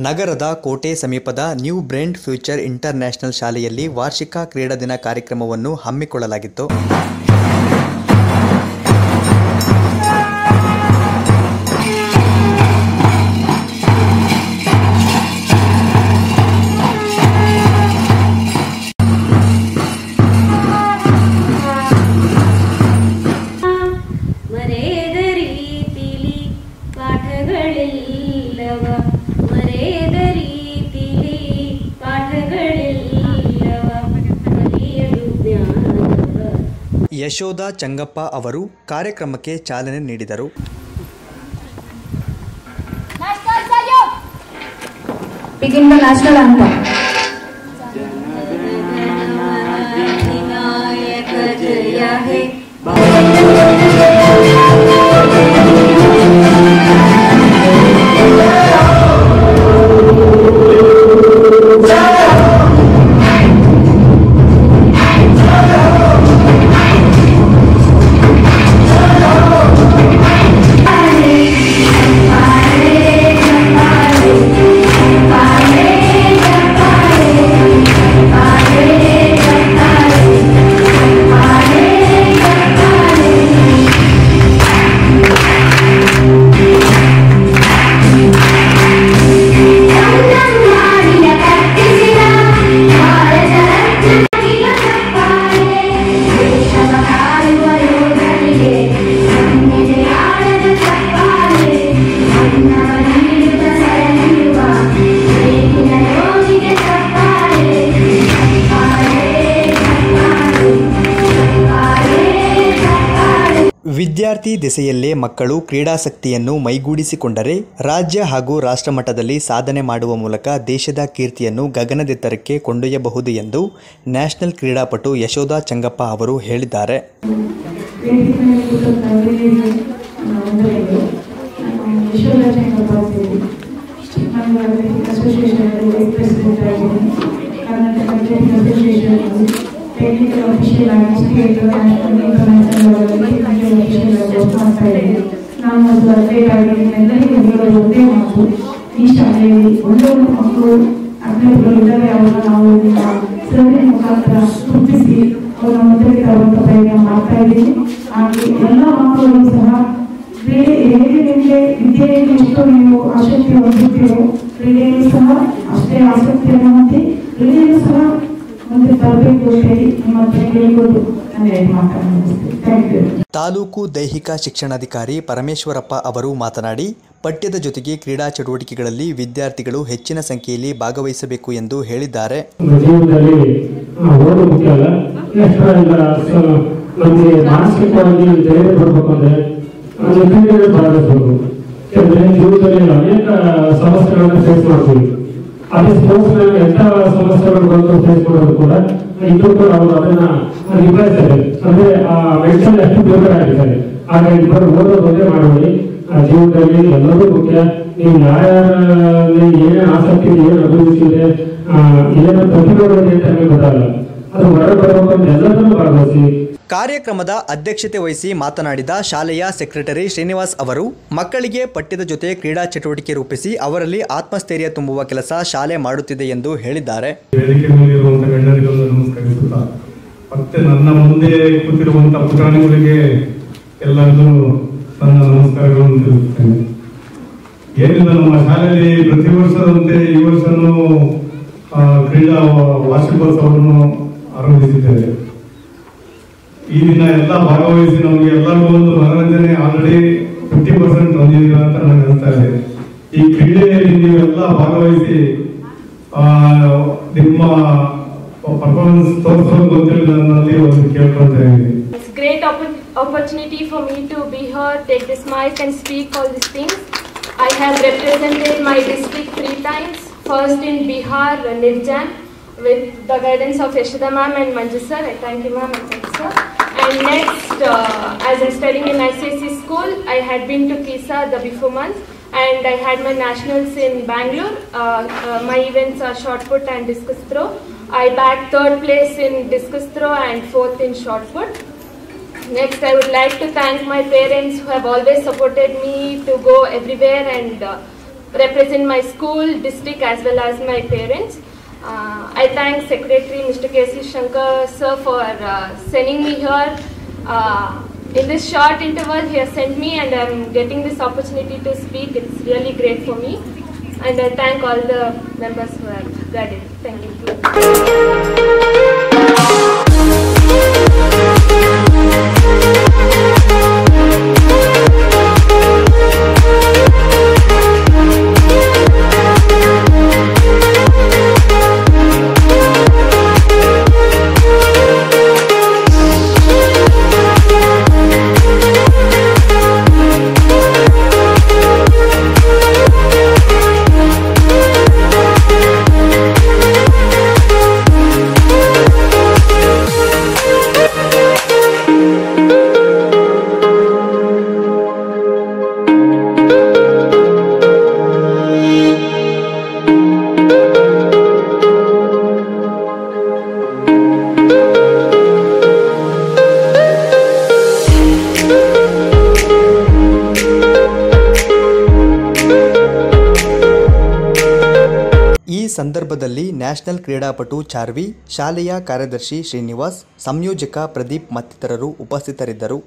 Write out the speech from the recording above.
ನಗರದ ಕೋಟೆ ಸಮೀಪದ ನ್ಯೂ ಬ್ರೇಂಡ್ ಫ್ಯೂಚರ್ ಇಂಟರ್ನ್ಯಾಷನಲ್ ಶಾಲೆಯಲ್ಲಿ ವಾರ್ಷಿಕ ಕ್ರೀಡಾ ದಿನ ಕಾರ್ಯಕ್ರಮವನ್ನು ಹಮ್ಮಿಕೊಳ್ಳಲಾಗಿತ್ತು. ಯಶೋಧ ಚಂಗಪ್ಪ ಅವರು ಕಾರ್ಯಕ್ರಮಕ್ಕೆ ಚಾಲನೆ ನೀಡಿದರು. ವಿದ್ಯಾರ್ಥಿ ದೆಸೆಯಲ್ಲೇ ಮಕ್ಕಳು ಕ್ರೀಡಾಸಕ್ತಿಯನ್ನು ಮೈಗೂಡಿಸಿಕೊಂಡರೆ ರಾಜ್ಯ ಹಾಗೂ ರಾಷ್ಟ್ರಮಟ್ಟದಲ್ಲಿ ಸಾಧನೆ ಮಾಡುವ ಮೂಲಕ ದೇಶದ ಕೀರ್ತಿಯನ್ನು ಗಗನದೆತ್ತರಕ್ಕೆ ಕೊಂಡೊಯ್ಯಬಹುದು ಎಂದು ನ್ಯಾಷನಲ್ ಕ್ರೀಡಾಪಟು ಯಶೋಧ ಚಂಗಪ್ಪ ಅವರು ಹೇಳಿದ್ದಾರೆ. ಟೆಕ್ನಿಕಲ್ ಅಫಿಷಿಯಲ್ ಆಗಿ ಸ್ಟೇಟ್ ನ್ಯಾಷನಲ್ ಇಂಟರ್ನ್ಯಾಷನಲ್ ಮಾಡ್ತಾ ಇದ್ದೀವಿ. ನಾನು ಒಂದು ಅಪ್ಡೇಟ್ ಆಗಿ ಎಲ್ಲರಿಗೂ ಹೇಳೋದು ಒಂದೇ ಮಾತು, ಈ ಶಾಲೆಯಲ್ಲಿ ಒಳ್ಳೊಳ್ಳೆ ಮಕ್ಕಳು ಅಭ್ಯರ್ಥಿಗಳು ಇದ್ದಾರೆ. ಅವರನ್ನು ನಾವು ಸರ್ವೆ ಮುಖಾಂತರ ಗುರುತಿಸಿ ಅವರ ಮುಂದಕ್ಕೆ ತರುವಂಥ ಪ್ರಯತ್ನ ಮಾಡ್ತಾ ಇದ್ದೀವಿ. ಹಾಗೆ ಎಲ್ಲ ಮಕ್ಕಳು ಸಹ ಹೇಗೆ ನಿಮಗೆ ವಿದ್ಯೆಯಲ್ಲಿ ಎಷ್ಟು ನೀವು ಆಸಕ್ತಿ ಹೊಂದಿರ್ತೀರೋ ಕ್ರೀಡೆಯಲ್ಲೂ ಸಹ ಅಷ್ಟೇ ಆಸಕ್ತಿಯನ್ನು ಹೊಂದಿ ಕ್ರೀಡೆಯಲ್ಲೂ ಸಹ ಮುಂದೆ ತರಬೇಕು ಅಂತೇಳಿ ನಿಮ್ಮ ಹತ್ರ ಕೇಳಿಕೊಂಡು ನಾನು ಮಾತಾಡ್ತೀನಿ. ತಾಲೂಕು ದೈಹಿಕ ಶಿಕ್ಷಣಾಧಿಕಾರಿ ಪರಮೇಶ್ವರಪ್ಪ ಅವರು ಮಾತನಾಡಿ, ಪಠ್ಯದ ಜೊತೆಗೆ ಕ್ರೀಡಾ ಚಟುವಟಿಕೆಗಳಲ್ಲಿ ವಿದ್ಯಾರ್ಥಿಗಳು ಹೆಚ್ಚಿನ ಸಂಖ್ಯೆಯಲ್ಲಿ ಭಾಗವಹಿಸಬೇಕು ಎಂದು ಹೇಳಿದ್ದಾರೆ. ಅದೇ ಸ್ಪೋರ್ಟ್ಸ್ ನಲ್ಲಿ ಎಂತ ಸಮಸ್ಯೆಗಳು ಬಂದು ಫೇಸ್ ಮಾಡೋದು ಕೂಡ ಇಬ್ಬರು ಕೂಡ ಅವರು ಅದನ್ನ ನಿಭಾಯಿಸ್ತಾರೆ. ಅಂದ್ರೆ ಆ ಮೆಂಟಲ್ ಎಷ್ಟು ಪ್ರಿಪೇರ್ ಆಗಿದ್ದಾರೆ. ಆಗ ಇಬ್ಬರು ಓದೋದು ಒಂದೇ ಮಾಡಿ ಜೀವನದಲ್ಲಿ ಎಲ್ಲರೂ ಮುಖ್ಯ. ನೀವು ಯಾರಲ್ಲಿ ಏನೇ ಆಸಕ್ತಿ ಇದೆ, ಏನು ಅಭಿರುಚಿ ಇದೆ, ಏನು ಪ್ರತಿಭೆ ಅಂತ ನಮಗೆ ಗೊತ್ತಾಗಲ್ಲ. ಅದು ಹೊರ ಬರಬೇಕಂತ ಎಲ್ಲದನ್ನೂ ಭಾಗವಹಿಸಿ. ಕಾರ್ಯಕ್ರಮದ ಅಧ್ಯಕ್ಷತೆ ವಹಿಸಿ ಮಾತನಾಡಿದ ಶಾಲೆಯ ಸೆಕ್ರೆಟರಿ ಶ್ರೀನಿವಾಸ್ ಅವರು, ಮಕ್ಕಳಿಗೆ ಪಠ್ಯದ ಜೊತೆ ಕ್ರೀಡಾ ಚಟುವಟಿಕೆ ರೂಪಿಸಿ ಅವರಲ್ಲಿ ಆತ್ಮಸ್ಥೈರ್ಯ ತುಂಬುವ ಕೆಲಸ ಶಾಲೆ ಮಾಡುತ್ತಿದೆ ಎಂದು ಹೇಳಿದ್ದಾರೆ. ಮತ್ತೆ ನನ್ನ ಮುಂದೆ ಕೂತಿರುವಂತಹ ಪುಟಾಣಿಗಳಿಗೆ ಎಲ್ಲರಿಗೂ ನನ್ನ ನಮಸ್ಕಾರಗಳನ್ನು ತಿಳಿಸುತ್ತೇನೆ. ಏನಿಲ್ಲ, ನಮ್ಮ ಶಾಲೆಯಲ್ಲಿ ಪ್ರತಿ ವರ್ಷದಂತೆ ಈ ವರ್ಷನೂ ಕ್ರೀಡಾ ವಾರ್ಷಿಕೋತ್ಸವವನ್ನು ಆರಂಭಿಸಿದ್ದೇವೆ. ಈ ದಿನ ಎಲ್ಲ ಭಾಗವಹಿಸಿ ನಮಗೆ ಎಲ್ಲರಿಗೂ ಒಂದು ಮನರಂಜನೆ ಆಲ್ರೆಡಿ 50% ಹೊಂದಿದ್ದೀರ ಅಂತ ನನಗೆ ಅನಿಸ್ತಾ ಇದೆ. ಈ ಕ್ರೀಡೆಯಲ್ಲಿ ನೀವೆಲ್ಲ ಭಾಗವಹಿಸಿ ನಿಮ್ಮ ಪರ್ಫಾರ್ಮೆನ್ಸ್ ತೋರಿಸೋದು ಅಂತೇಳಿ ನನ್ನಲ್ಲಿ ಒಂದು ಕೇಳ್ಕೊಳ್ತಾ ಇದ್ದೀನಿ. It's great opportunity for me to be here, take this mic and speak all these things. I have represented my district 3 times. First in Bihar, Nirjan, with the guidance of Yashoda ma'am and Manju sir. I thank you ma'am and thank you sir. And next, as I'm studying in ICSC school, I had been to Kisa the before month, and I had my nationals in Bangalore. My events are shot put and discus throw. I bagged 3rd place in discus throw and 4th in shot put. Next, I would like to thank my parents who have always supported me to go everywhere and represent my school, district as well as my parents. I thank Secretary Mr. K.C. Shankar sir for sending me here. In this short interval he has sent me, and I am getting this opportunity to speak. It's really great for me, and I thank all the members who have guided. Thank you. ಈ ಸಂದರ್ಭದಲ್ಲಿ national ಕ್ರೀಡಾಪಟು ಚಾರ್ವಿ, ಶಾಲೆಯ ಕಾರ್ಯದರ್ಶಿ ಶ್ರೀನಿವಾಸ್, ಸಂಯೋಜಕ ಪ್ರದೀಪ್ ಮತ್ತಿತರರು ಉಪಸ್ಥಿತರಿದ್ದರು.